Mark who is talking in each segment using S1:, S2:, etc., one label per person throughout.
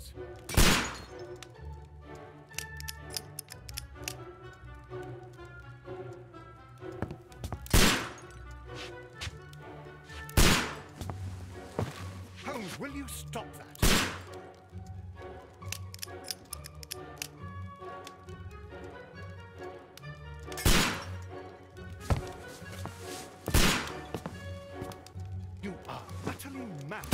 S1: Holmes. Holmes, will you stop that? You are utterly mad.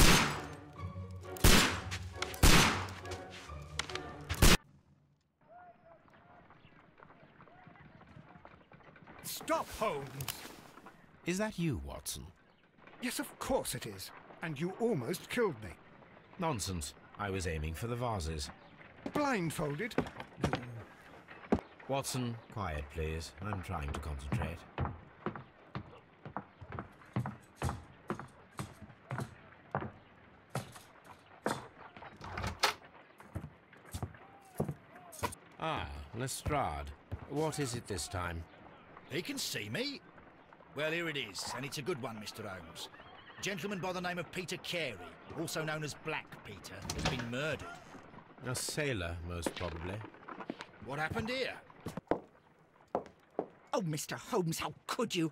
S1: Stop, Holmes!
S2: Is that you, Watson?
S1: Yes, of course it is. And you almost killed me.
S2: Nonsense. I was aiming for the vases.
S1: Blindfolded?
S2: Watson, quiet, please. I'm trying to concentrate. Ah, Lestrade. What is it this time?
S3: He can see me. Well, here it is, and it's a good one, Mr. Holmes. A gentleman by the name of Peter Carey, also known as Black Peter, has been murdered.
S2: A sailor, most probably.
S3: What happened here?
S4: Oh, Mr. Holmes, how could you?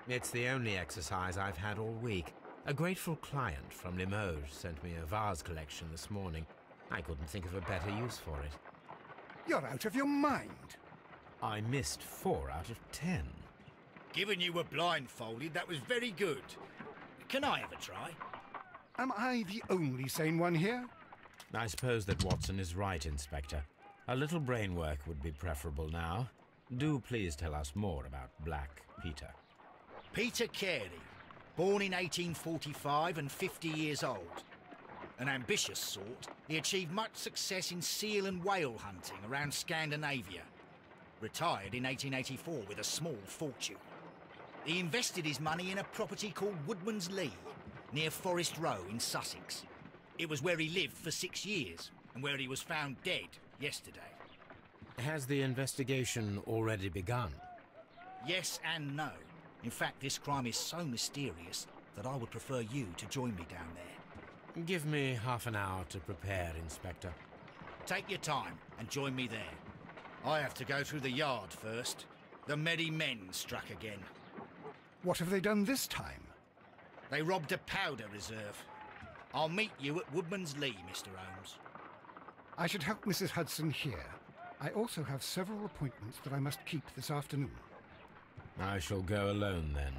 S2: It's the only exercise I've had all week. A grateful client from Limoges sent me a vase collection this morning. I couldn't think of a better use for it.
S1: You're out of your mind.
S2: I missed 4 out of 10.
S3: Given you were blindfolded, that was very good. Can I have a try?
S1: Am I the only sane one here?
S2: I suppose that Watson is right, Inspector. A little brain work would be preferable now. Do please tell us more about Black Peter.
S3: Peter Carey, born in 1845 and 50 years old. An ambitious sort, he achieved much success in seal and whale hunting around Scandinavia. Retired in 1884 with a small fortune. He invested his money in a property called Woodman's Lee, near Forest Row in Sussex. It was where he lived for 6 years, and where he was found dead yesterday.
S2: Has the investigation already begun?
S3: Yes and no. In fact, this crime is so mysterious that I would prefer you to join me down there.
S2: Give me half an hour to prepare, Inspector.
S3: Take your time and join me there. I have to go through the yard first. The Merry Men struck again.
S1: What have they done this time?
S3: They robbed a powder reserve. I'll meet you at Woodman's Lee, Mr. Holmes.
S1: I should help Mrs. Hudson here. I also have several appointments that I must keep this afternoon.
S2: I shall go alone, then.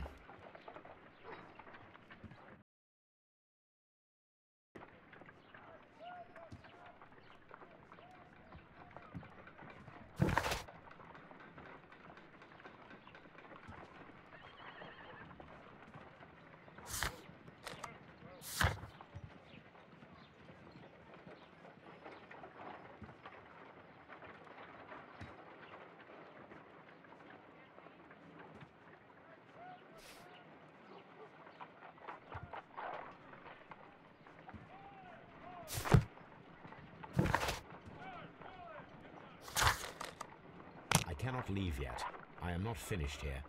S2: I cannot leave yet. I am not finished here.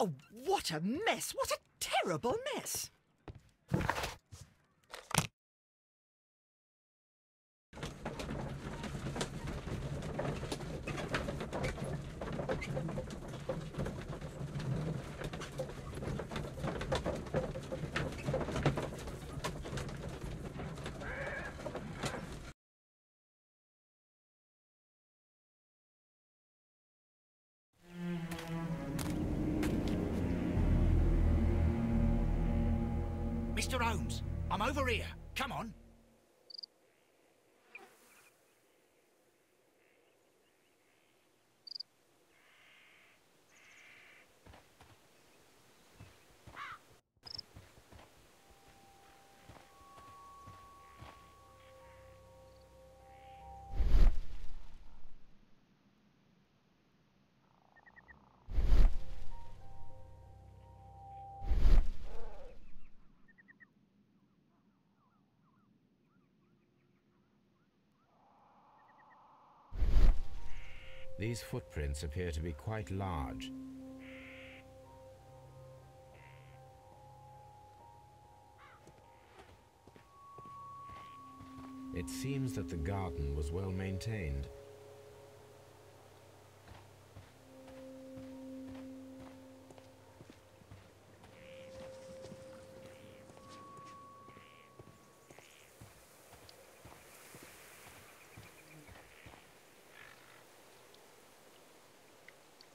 S4: Oh, what a mess! What a terrible mess!
S3: Mr. Holmes, I'm over here. Come on.
S2: These footprints appear to be quite large. It seems that the garden was well maintained.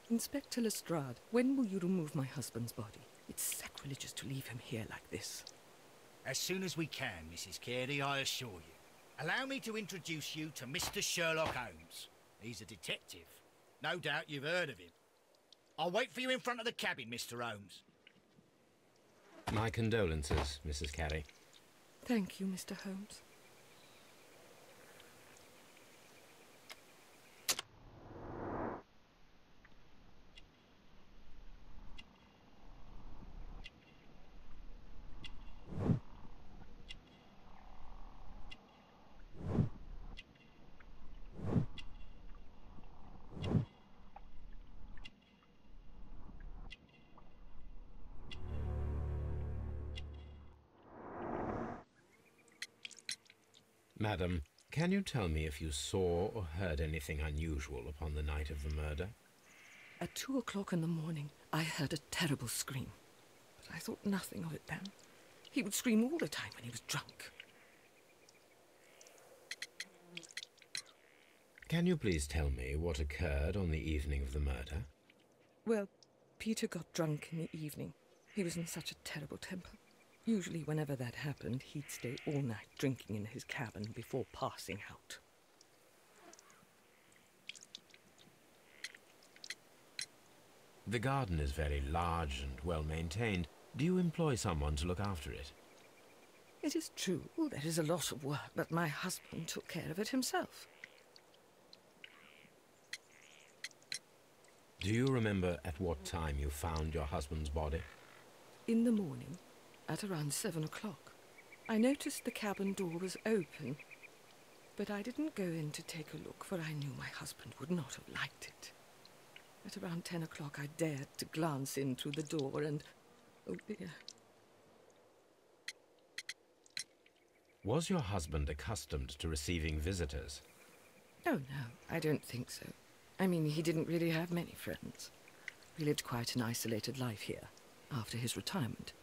S5: Inspector Lestrade, when will you remove my husband's body? It's sacrilegious to leave him here like this.
S3: As soon as we can, Mrs. Carey, I assure you. Allow me to introduce you to Mr. Sherlock Holmes. He's a detective. No doubt you've heard of him. I'll wait for you in front of the cabin, Mr. Holmes.
S2: My condolences, Mrs. Carey.
S5: Thank you, Mr. Holmes.
S2: Madam, can you tell me if you saw or heard anything unusual upon the night of the murder?
S5: At 2 o'clock in the morning, I heard a terrible scream. But I thought nothing of it then. He would scream all the time when he was drunk.
S2: Can you please tell me what occurred on the evening of the murder?
S5: Well, Peter got drunk in the evening. He was in such a terrible temper. Usually whenever that happened, he'd stay all night drinking in his cabin before passing out.
S2: The garden is very large and well maintained. Do you employ someone to look after it?
S5: It is true, there is a lot of work, but my husband took care of it himself.
S2: Do you remember at what time you found your husband's body?
S5: In the morning, at around 7 o'clock. I noticed the cabin door was open, but I didn't go in to take a look, for I knew my husband would not have liked it. At around 10 o'clock, I dared to glance in through the door and... oh dear.
S2: Was your husband accustomed to receiving visitors?
S5: Oh, no, I don't think so. I mean, he didn't really have many friends. He lived quite an isolated life here, after his retirement.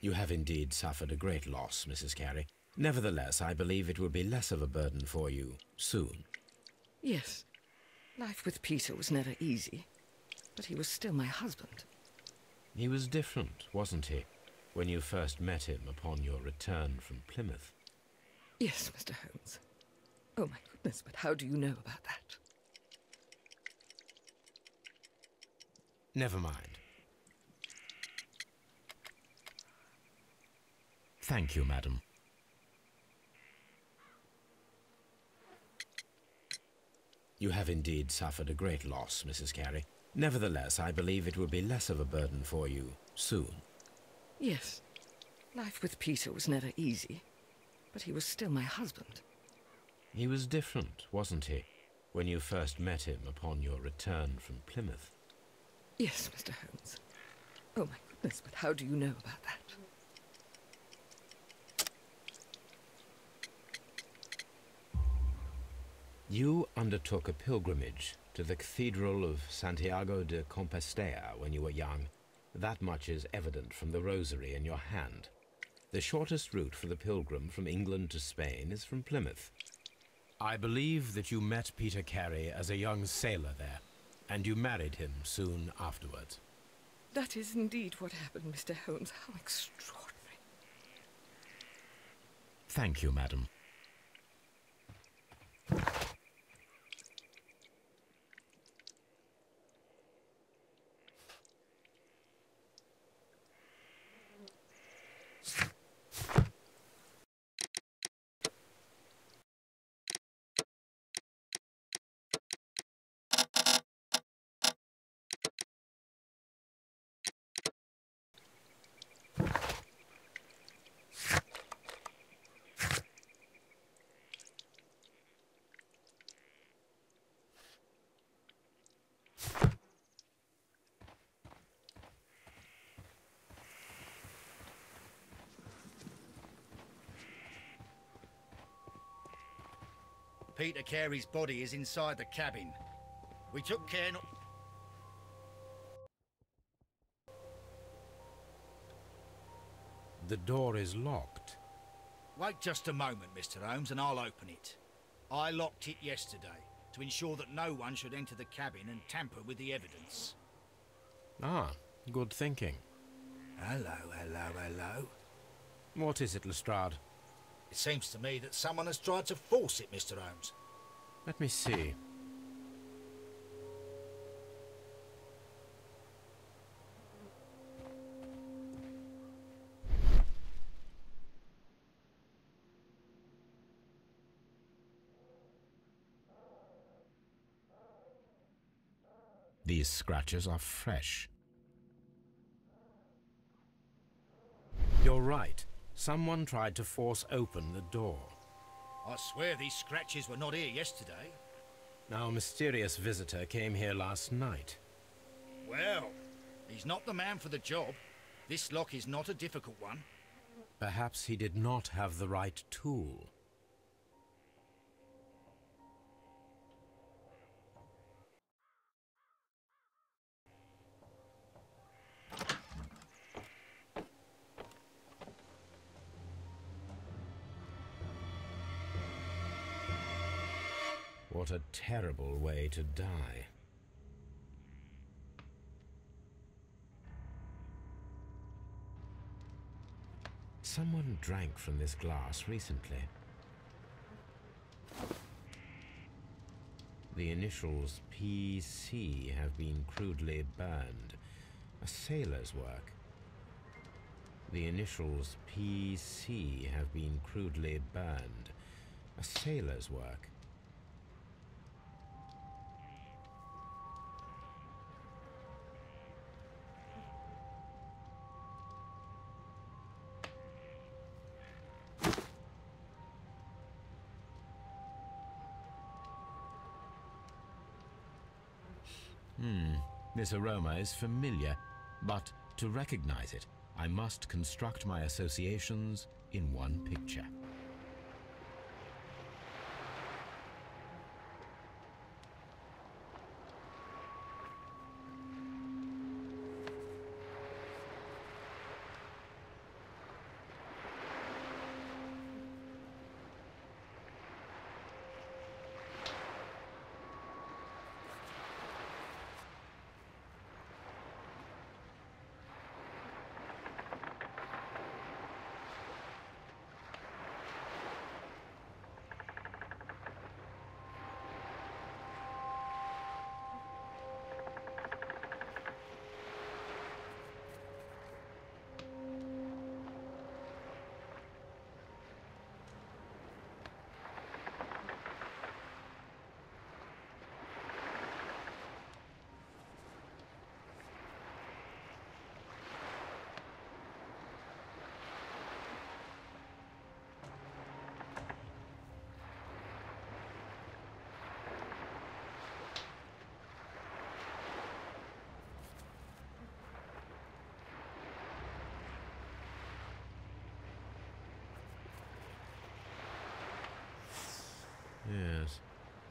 S2: You have indeed suffered a great loss, Mrs. Carey. Nevertheless, I believe it will be less of a burden for you soon.
S5: Yes. Life with Peter was never easy, but he was still my husband.
S2: He was different, wasn't he, when you first met him upon your return from Plymouth?
S5: Yes, Mr. Holmes. Oh, my goodness, but how do you know about that?
S2: Never mind. Thank you, madam. You have indeed suffered a great loss, Mrs. Carey. Nevertheless, I believe it will be less of a burden for you soon.
S5: Yes. Life with Peter was never easy, but he was still my husband.
S2: He was different, wasn't he, when you first met him upon your return from Plymouth?
S5: Yes, Mr. Holmes. Oh, my goodness, but how do you know about that?
S2: You undertook a pilgrimage to the Cathedral of Santiago de Compostela when you were young. That much is evident from the rosary in your hand. The shortest route for the pilgrim from England to Spain is from Plymouth. I believe that you met Peter Carey as a young sailor there, and you married him soon afterwards.
S5: That is indeed what happened, Mr. Holmes. How extraordinary.
S2: Thank you, madam.
S3: Peter Carey's body is inside the cabin. We took care not...
S2: The door is locked.
S3: Wait just a moment, Mr. Holmes, and I'll open it. I locked it yesterday to ensure that no one should enter the cabin and tamper with the evidence.
S2: Ah, good thinking.
S3: Hello, hello, hello.
S2: What is it, Lestrade?
S3: It seems to me that someone has tried to force it, Mr. Holmes.
S2: Let me see. These scratches are fresh. You're right. Someone tried to force open the door.
S3: I swear these scratches were not here yesterday.
S2: Our mysterious visitor came here last night.
S3: Well, he's not the man for the job. This lock is not a difficult one.
S2: Perhaps he did not have the right tool. What a terrible way to die. Someone drank from this glass recently. The initials PC have been crudely burned. A sailor's work. The initials PC have been crudely burned. A sailor's work. This aroma is familiar, but to recognize it, I must construct my associations in one picture.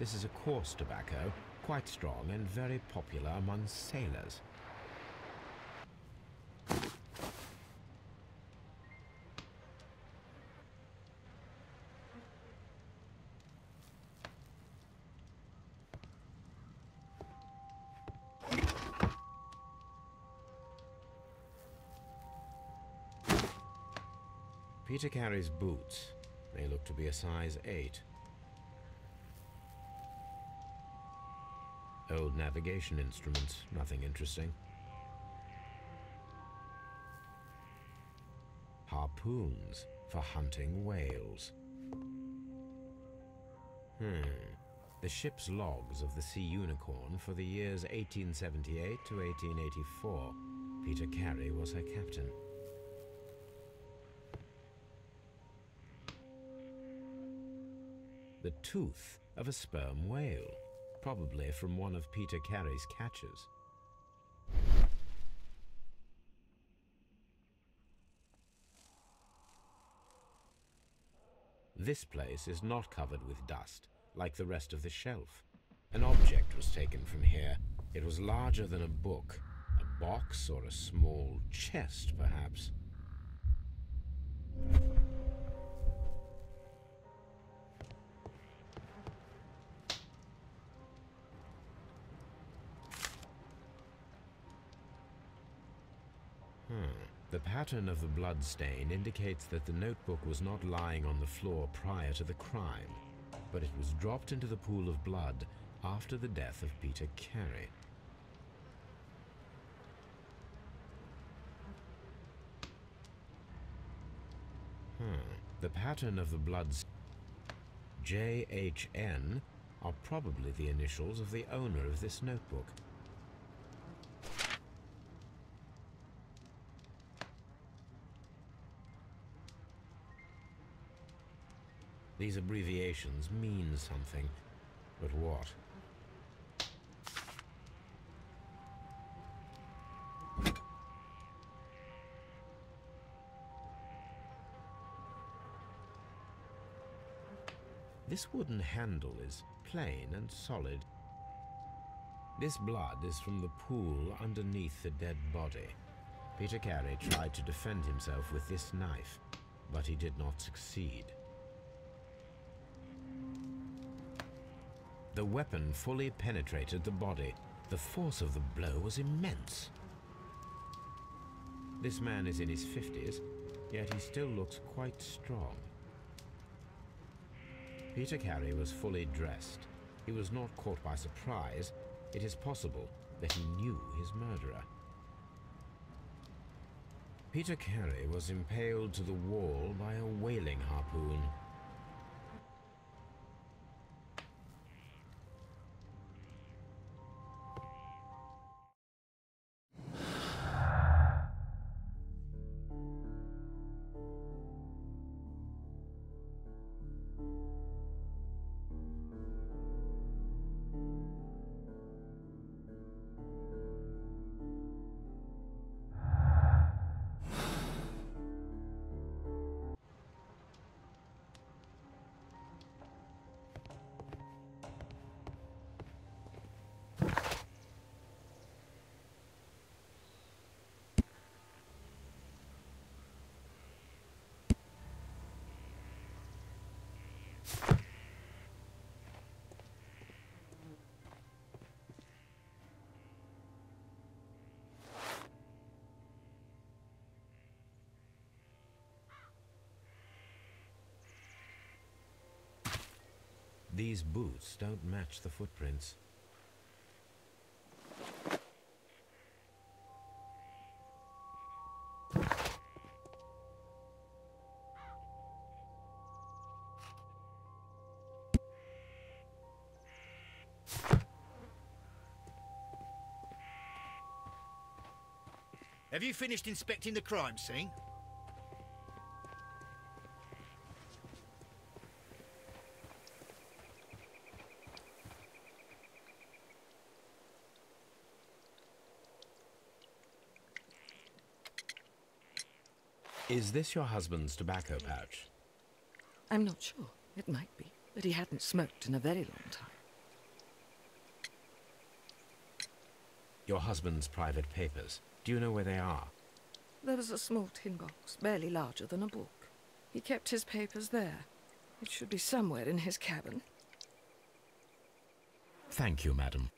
S2: This is a coarse tobacco, quite strong and very popular among sailors. Peter Carey's boots. They look to be a size 8. Old navigation instruments, nothing interesting. Harpoons for hunting whales. The ship's logs of the Sea Unicorn for the years 1878 to 1884. Peter Carey was her captain. The tooth of a sperm whale, probably from one of Peter Carey's catches. This place is not covered with dust, like the rest of the shelf. An object was taken from here. It was larger than a book, a box or a small chest, perhaps. The pattern of the blood stain indicates that the notebook was not lying on the floor prior to the crime, but it was dropped into the pool of blood after the death of Peter Carey. The pattern of the blood JHN are probably the initials of the owner of this notebook. These abbreviations mean something, but what? This wooden handle is plain and solid. This blood is from the pool underneath the dead body. Peter Carey tried to defend himself with this knife, but he did not succeed. The weapon fully penetrated the body. The force of the blow was immense. This man is in his 50s, yet he still looks quite strong. Peter Carey was fully dressed. He was not caught by surprise. It is possible that he knew his murderer. Peter Carey was impaled to the wall by a whaling harpoon. These boots don't match the footprints.
S3: Have you finished inspecting the crime scene?
S2: Is this your husband's tobacco pouch?
S5: I'm not sure. It might be, but he hadn't smoked in a very long time.
S2: Your husband's private papers. Do you know where they are?
S5: There was a small tin box, barely larger than a book. He kept his papers there. It should be somewhere in his cabin.
S2: Thank you, madam.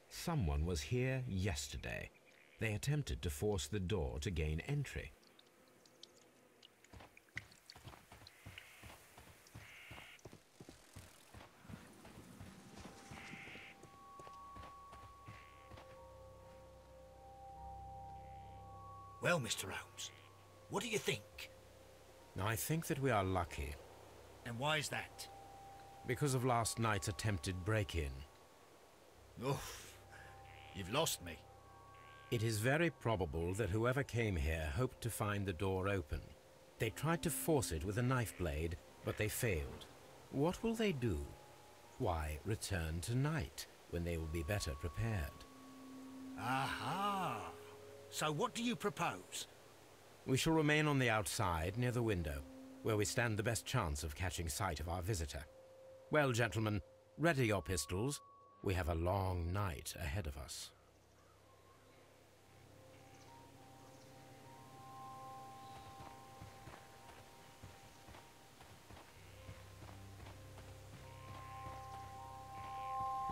S2: Someone was here yesterday. They attempted to force the door to gain entry.
S3: Well, Mr. Holmes, what do you think?
S2: I think that we are lucky.
S3: And why is that?
S2: Because of last night's attempted break-in.
S3: Oof. You've lost me.
S2: It is very probable that whoever came here hoped to find the door open. They tried to force it with a knife blade, but they failed. What will they do? Why, return tonight, when they will be better prepared.
S3: Aha! So what do you propose?
S2: We shall remain on the outside, near the window, where we stand the best chance of catching sight of our visitor. Well, gentlemen, ready your pistols. We have a long night ahead of us.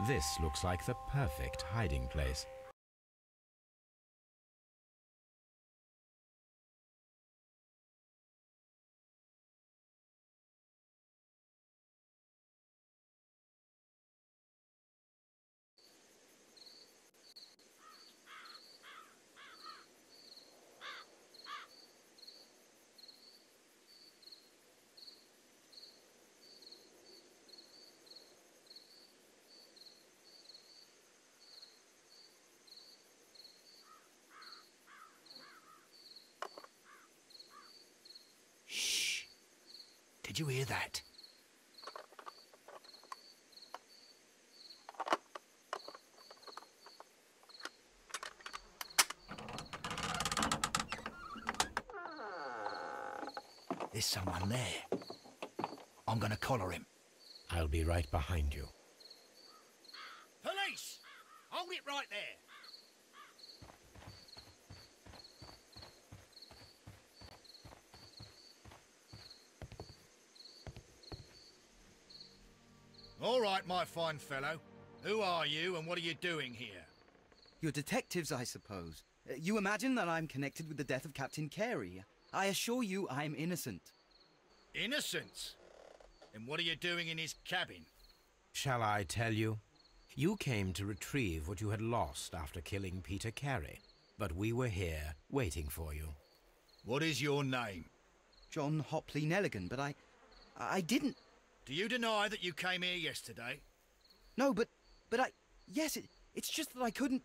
S2: This looks like the perfect hiding place.
S3: Did you hear that? There's someone there. I'm gonna collar him.
S2: I'll be right behind you.
S3: Police! Hold it right there! All right, my fine fellow. Who are you and what are you doing here?
S6: You're detectives, I suppose. You imagine that I'm connected with the death of Captain Carey. I assure you I'm innocent.
S3: Innocent? And what are you doing in his cabin?
S2: Shall I tell you? You came to retrieve what you had lost after killing Peter Carey, but we were here waiting for you.
S3: What is your name?
S6: John Hopley Nelligan, but I didn't...
S3: Do you deny that you came here yesterday?
S6: No, but yes, it's just that I couldn't...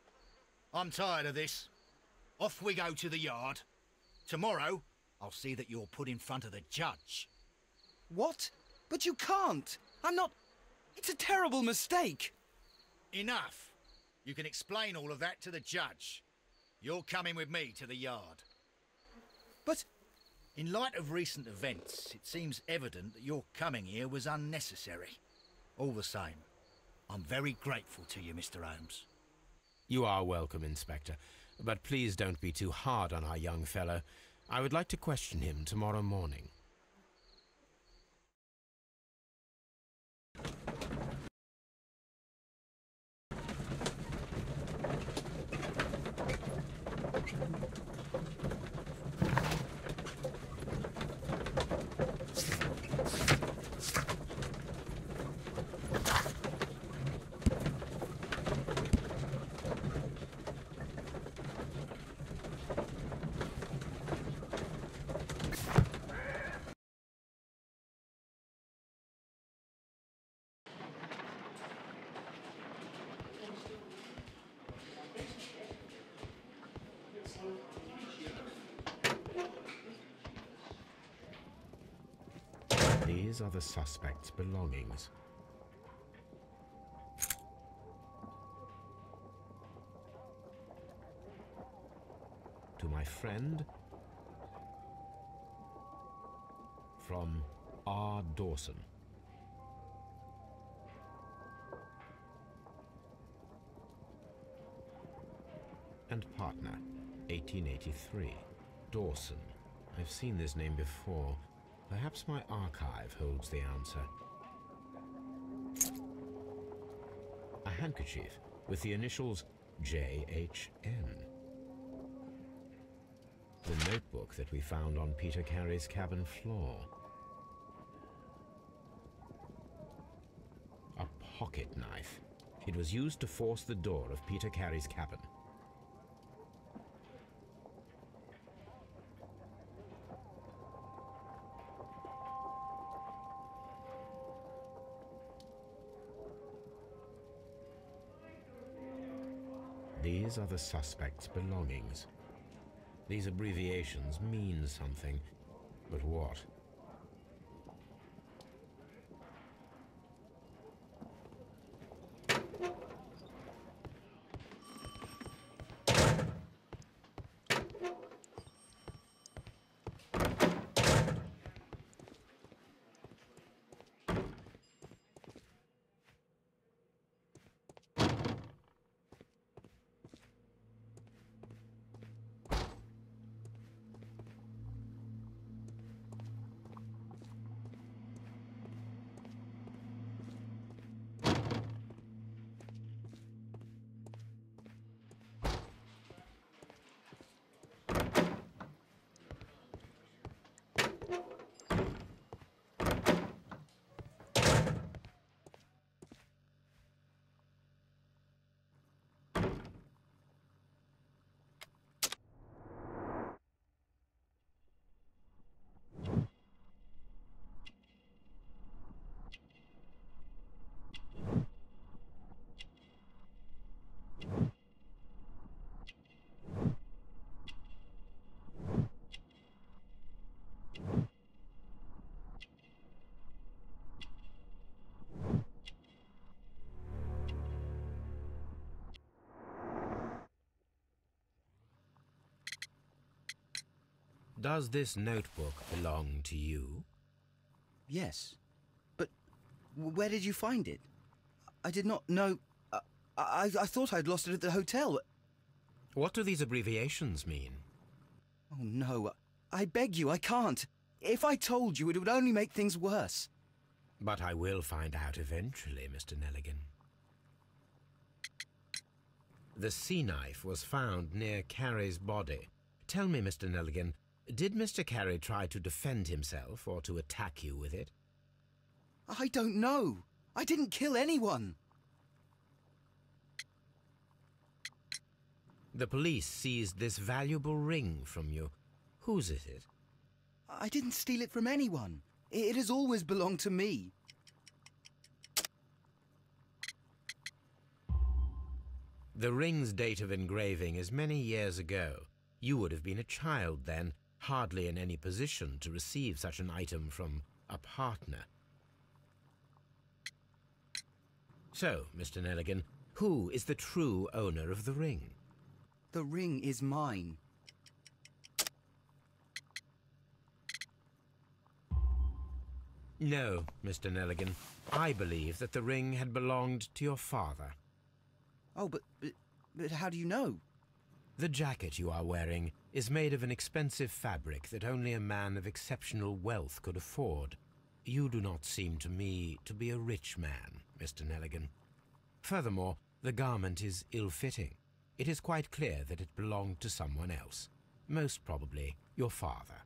S3: I'm tired of this. Off we go to the yard. Tomorrow, I'll see that you're put in front of the judge.
S6: What? But you can't. I'm not... It's a terrible mistake.
S3: Enough. You can explain all of that to the judge. You're coming with me to the yard.
S6: But...
S3: In light of recent events, it seems evident that your coming here was unnecessary. All the same, I'm very grateful to you, Mr. Holmes.
S2: You are welcome, Inspector, but please don't be too hard on our young fellow. I would like to question him tomorrow morning. These are the suspect's belongings. To my friend, from R. Dawson. And partner, 1883. Dawson. I've seen this name before. Perhaps my archive holds the answer. A handkerchief with the initials J.H.N. The notebook that we found on Peter Carey's cabin floor. A pocket knife. It was used to force the door of Peter Carey's cabin. These are the suspect's belongings. These abbreviations mean something, but what? Does this notebook belong to you?
S6: Yes. But where did you find it? I did not know... I thought I'd lost it at the hotel.
S2: What do these abbreviations mean?
S6: Oh, no. I beg you, I can't. If I told you, it would only make things worse.
S2: But I will find out eventually, Mr. Nelligan. The sea knife was found near Carey's body. Tell me, Mr. Nelligan, did Mr. Carey try to defend himself or to attack you with it?
S6: I don't know. I didn't kill anyone.
S2: The police seized this valuable ring from you. Whose is it?
S6: I didn't steal it from anyone. It has always belonged to me.
S2: The ring's date of engraving is many years ago. You would have been a child then, hardly in any position to receive such an item from a partner. So, Mr. Nelligan, who is the true owner of the ring?
S6: The ring is mine.
S2: No, Mr. Nelligan. I believe that the ring had belonged to your father.
S6: Oh, but how do you know?
S2: The jacket you are wearing is made of an expensive fabric that only a man of exceptional wealth could afford. You do not seem to me to be a rich man, Mr. Nelligan. Furthermore, the garment is ill-fitting. It is quite clear that it belonged to someone else, most probably your father.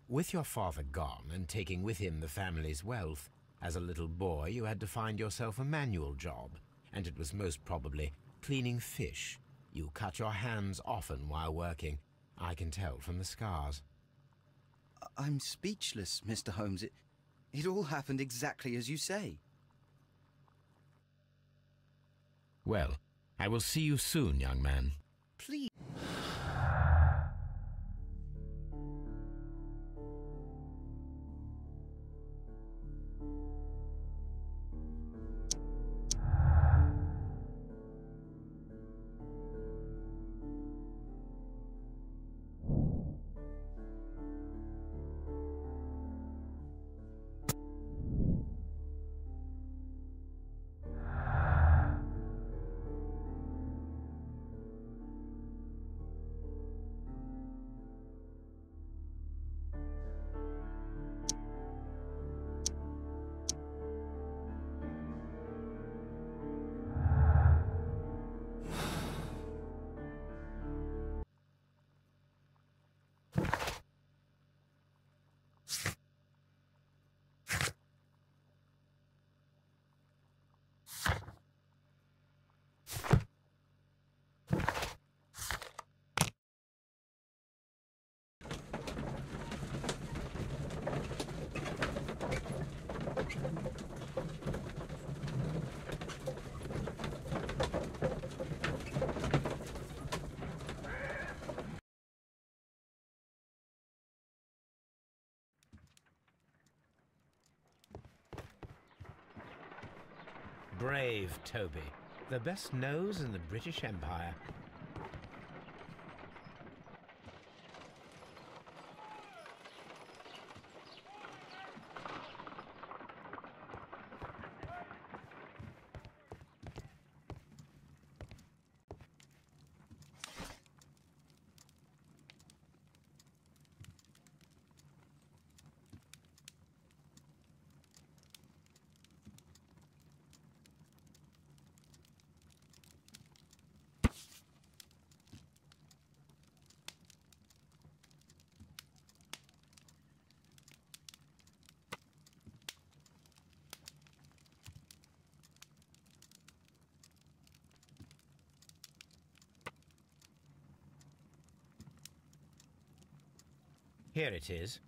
S2: With your father gone and taking with him the family's wealth, as a little boy you had to find yourself a manual job, and it was most probably cleaning fish. You cut your hands often while working. I can tell from the scars.
S6: I'm speechless, Mr. Holmes. It all happened exactly as you say.
S2: Well, I will see you soon, young man.
S6: Please.
S2: Brave Toby. The best nose in the British Empire. Here it is.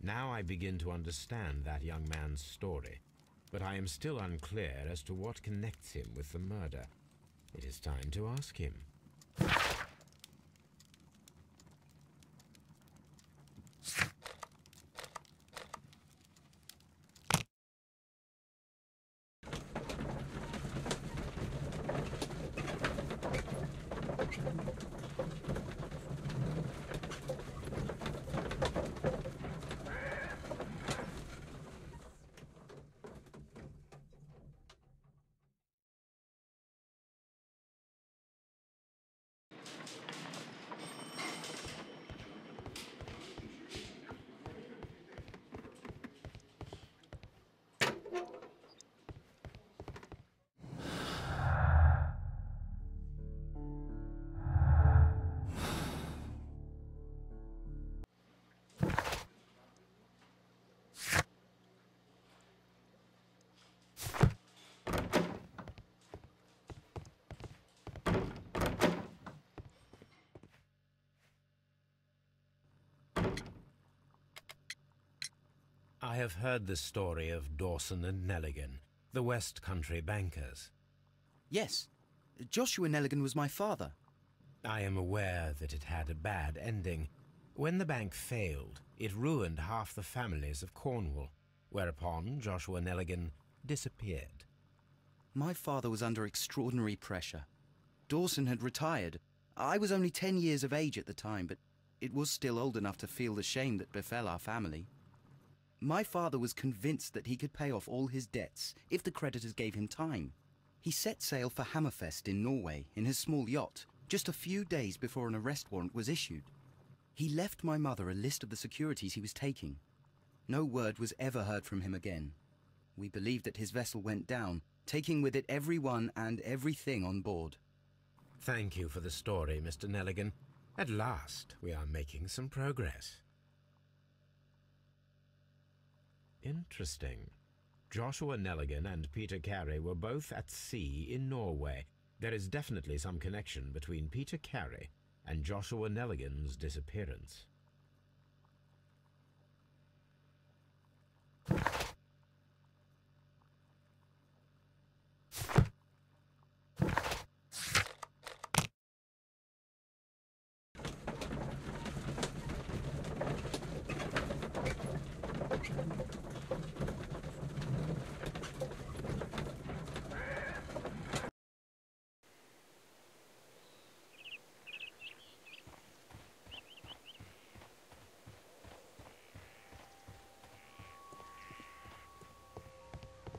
S2: Now I begin to understand that young man's story, but I am still unclear as to what connects him with the murder. It is time to ask him. I have heard the story of Dawson and Nelligan, the West Country bankers.
S6: Yes. Joshua Nelligan was my father.
S2: I am aware that it had a bad ending. When the bank failed, it ruined half the families of Cornwall, whereupon Joshua Nelligan disappeared.
S6: My father was under extraordinary pressure. Dawson had retired. I was only 10 years of age at the time, but it was still old enough to feel the shame that befell our family. My father was convinced that he could pay off all his debts if the creditors gave him time. He set sail for Hammerfest in Norway in his small yacht just a few days before an arrest warrant was issued. He left my mother a list of the securities he was taking. No word was ever heard from him again. We believe that his vessel went down, taking with it everyone and everything on board.
S2: Thank you for the story, Mr. Nelligan. At last, we are making some progress. Interesting. Joshua Nelligan and Peter Carey were both at sea in Norway. There is definitely some connection between Peter Carey and Joshua Nelligan's disappearance.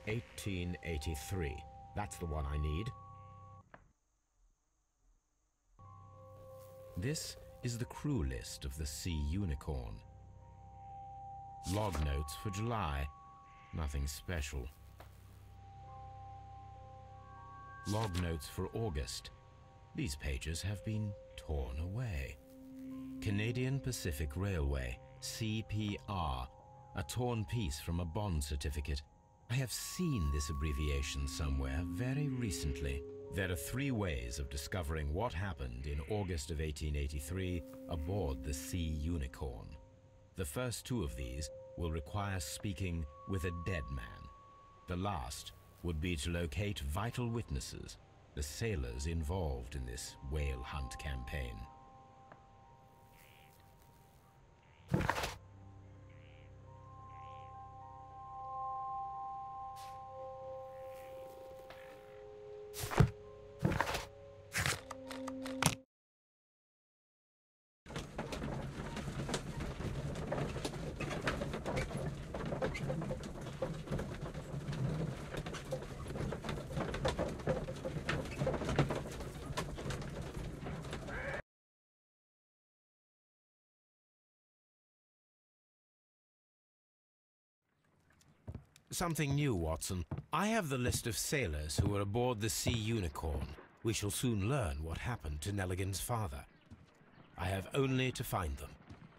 S2: "1883. That's the one I need. This is the crew list of the Sea Unicorn. Log notes for July. Nothing special. Log notes for August. These pages have been torn away. Canadian Pacific Railway, CPR, a torn piece from a bond certificate. I have seen this abbreviation somewhere very recently. There are 3 ways of discovering what happened in August of 1883 aboard the Sea Unicorn. The first 2 of these will require speaking with a dead man. The last would be to locate vital witnesses, the sailors involved in this whale hunt campaign. Something new, Watson. I have the list of sailors who were aboard the Sea Unicorn. We shall soon learn what happened to Nelligan's father. I have only to find them.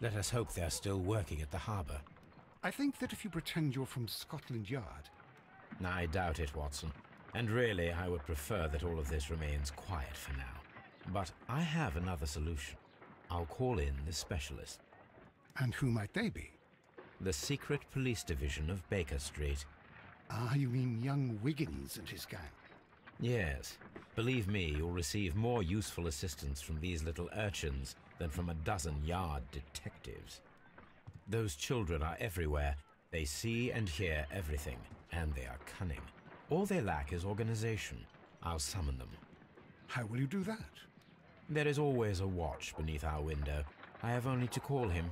S2: Let us hope they are still working at the harbour.
S1: I think that if you pretend you're from Scotland Yard...
S2: I doubt it, Watson. And really, I would prefer that all of this remains quiet for now. But I have another solution. I'll call in the specialist.
S1: And who might they be?
S2: The secret police division of Baker Street.
S1: Ah, you mean young Wiggins and his gang?
S2: Yes. Believe me, you'll receive more useful assistance from these little urchins than from a dozen yard detectives. Those children are everywhere. They see and hear everything, and they are cunning. All they lack is organization. I'll summon them.
S1: How will you do that?
S2: There is always a watch beneath our window. I have only to call him.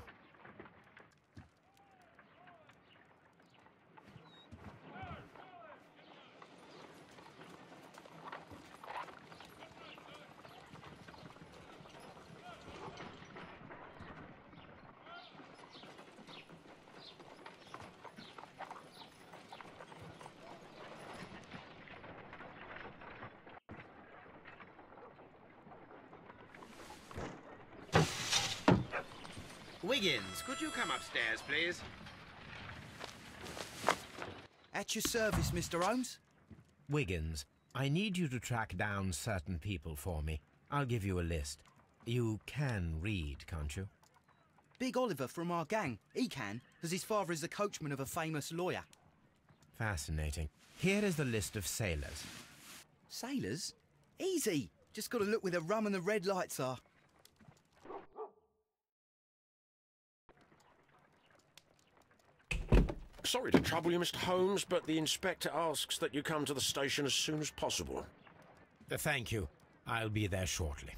S7: Wiggins, could you come upstairs, please?
S6: At your service, Mr. Holmes.
S2: Wiggins, I need you to track down certain people for me. I'll give you a list. You can read, can't you?
S6: Big Oliver from our gang. He can, as his father is the coachman of a famous lawyer.
S2: Fascinating. Here is the list of sailors.
S6: Sailors? Easy. Just got to look where the rum and the red lights are.
S8: Sorry to trouble you, Mr. Holmes, but the inspector asks that you come to the station as soon as possible.
S2: Thank you. I'll be there shortly.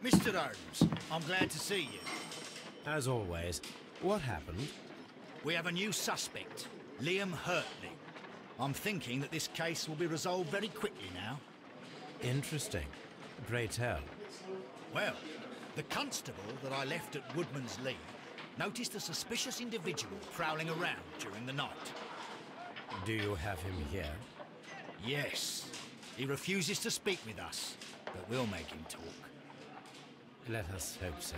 S3: Mr. Holmes, I'm glad to see you.
S2: As always, what happened?
S3: We have a new suspect, Liam Hurtley. I'm thinking that this case will be resolved very quickly now.
S2: Interesting. Pray tell.
S3: Well, the constable that I left at Woodman's Lee noticed a suspicious individual prowling around during the night.
S2: Do you have him here?
S3: Yes. He refuses to speak with us, but we'll make him talk.
S2: Let us hope so.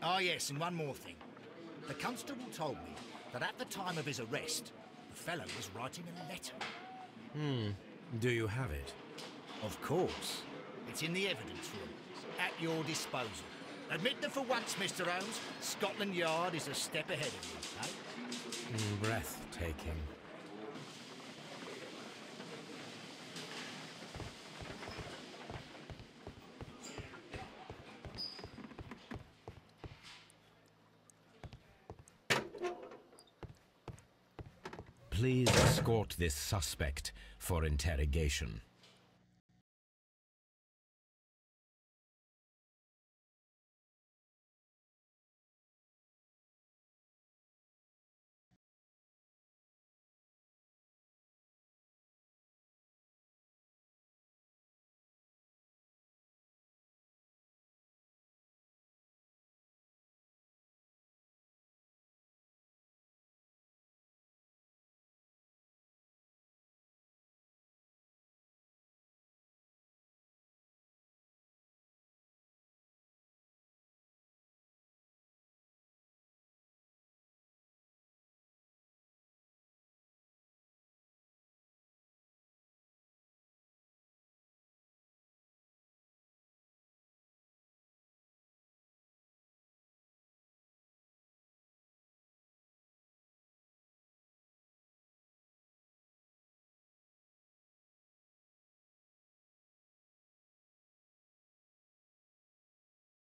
S3: Ah, yes, and one more thing. The constable told me that at the time of his arrest, the fellow was writing a letter.
S2: Do you have it?
S3: Of course. It's in the evidence room, at your disposal. Admit that for once, Mr. Holmes, Scotland Yard is a step ahead of you, eh?
S2: Breathtaking. Please escort this suspect for interrogation.